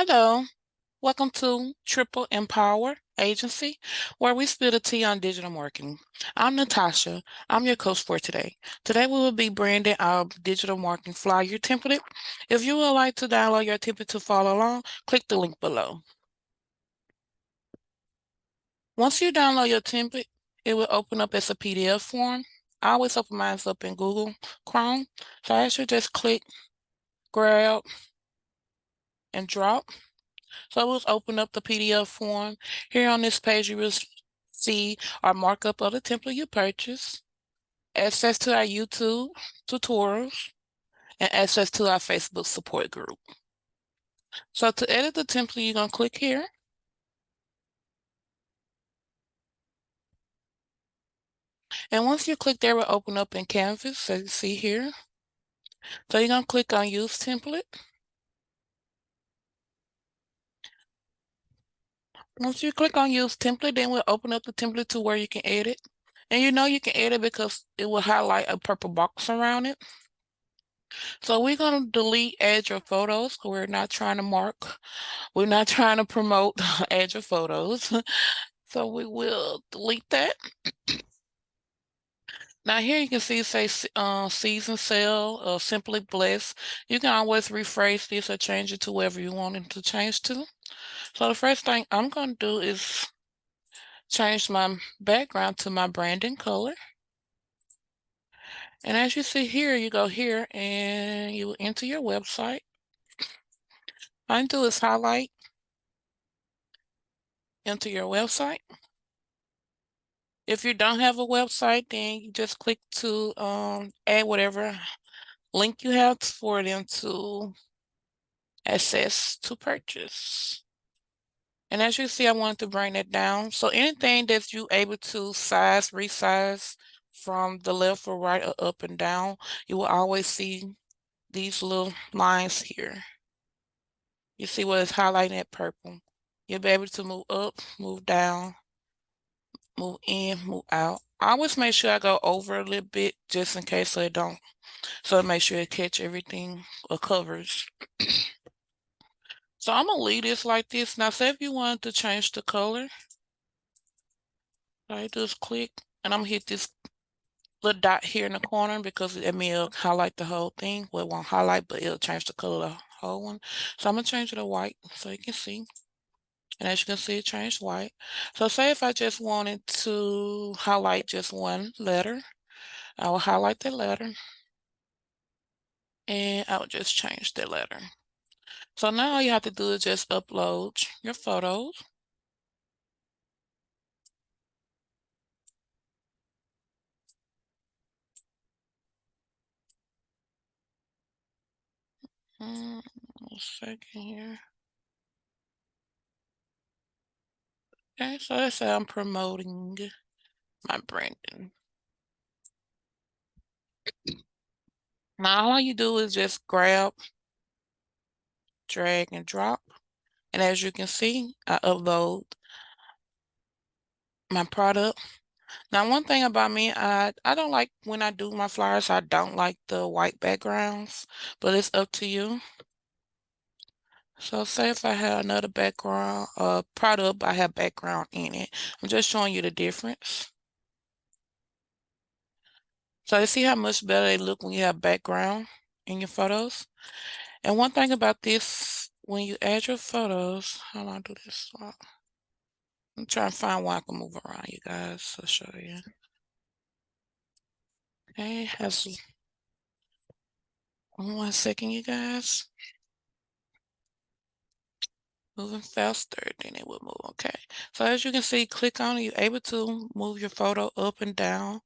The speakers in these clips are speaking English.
Hello, welcome to Triple Empower Agency, where we spill the tea on digital marketing. I'm Natasha. I'm your coach for today. Today we will be branding our digital marketing flyer template. If you would like to download your template to follow along, click the link below. Once you download your template, it will open up as a PDF form. I always open mine up in Google Chrome. So I should just click, grab, and drop. So we'll open up the PDF form. Here on this page, you will see our markup of the template you purchased, access to our YouTube tutorials, and access to our Facebook support group. So to edit the template, you're going to click here. And once you click there, it will open up in Canvas, so you see here. So you're going to click on Use Template. Once you click on Use Template, then we'll open up the template to where you can edit. And you know you can edit because it will highlight a purple box around it. So we're going to delete Add Your Photos. We're not trying to promote Add Your Photos. So we will delete that. Now here you can see say season sale, Simply Blessed. You can always rephrase this or change it to wherever you want it to change to. So the first thing I'm going to do is change my background to my branding color. And as you see here, you go here and you enter your website. All I do is highlight, enter your website. If you don't have a website, then you just click to add whatever link you have for them to access to purchase. And as you see, I wanted to bring that down. So anything that you able to size, resize from the left or right or up and down, you will always see these little lines here. You see what is highlighting that purple. You'll be able to move up, move down, move in, move out. I always make sure I go over a little bit just in case so it don't. So make sure it catch everything or covers. So I'm gonna leave this like this. Now say if you wanted to change the color, all I do is click and I'm gonna hit this little dot here in the corner because it will highlight the whole thing. Well, it won't highlight, but it'll change the color of the whole one. So I'm gonna change it to white so you can see. And as you can see, it changed white. So say if I just wanted to highlight just one letter, I will highlight the letter and I would just change the letter. So now all you have to do is just upload your photos. A second here. Okay, so let's say I'm promoting my branding. Now all you do is just grab, drag, and drop. And as you can see, I upload my product. Now, one thing about me, I don't like when I do my flyers, I don't like the white backgrounds, but it's up to you. So say if I have another background, product, I have background in it. I'm just showing you the difference. So you see how much better they look when you have background in your photos. And one thing about this, when you add your photos, how do I do this? I'm trying to find one I can move around, you guys. I'll show you. Okay, has 1 second, you guys. Moving faster than it would move. Okay. So as you can see, click on it. You're able to move your photo up and down.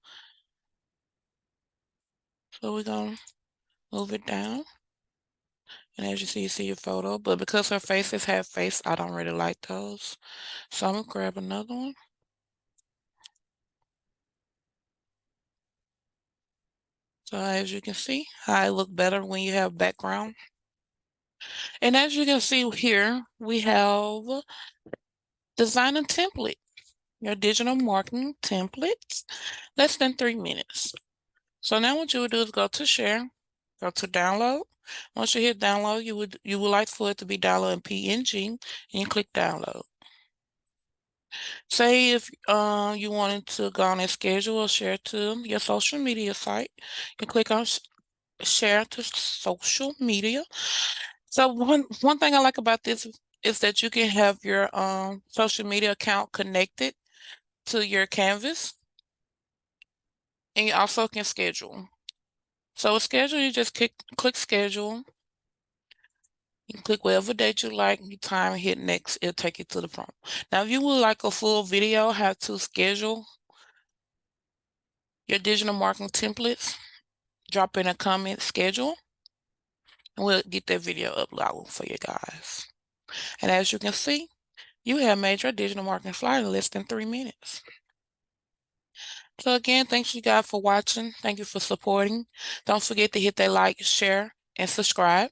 So we're going to move it down. And as you see your photo. But because her faces have face, I don't really like those. So I'm going to grab another one. So as you can see, how it look better when you have background. And as you can see here, we have design a template. Your digital marketing templates, less than 3 minutes. So now what you would do is go to share, go to download, Once you hit download, you would like for it to be downloaded in PNG, and you click download. Say if you wanted to go on and schedule or share to your social media site, you click on share to social media. So one thing I like about this is that you can have your social media account connected to your Canvas, and you also can schedule. So schedule, you just click schedule. You can click whatever date you like, you time, hit next, it'll take you to the prompt. Now, if you would like a full video how to schedule your digital marketing templates, drop in a comment schedule, and we'll get that video uploaded for you guys. And as you can see, you have made your digital marketing flyer in less than 3 minutes. So again, thanks you guys for watching. Thank you for supporting. Don't forget to hit that like, share, and subscribe.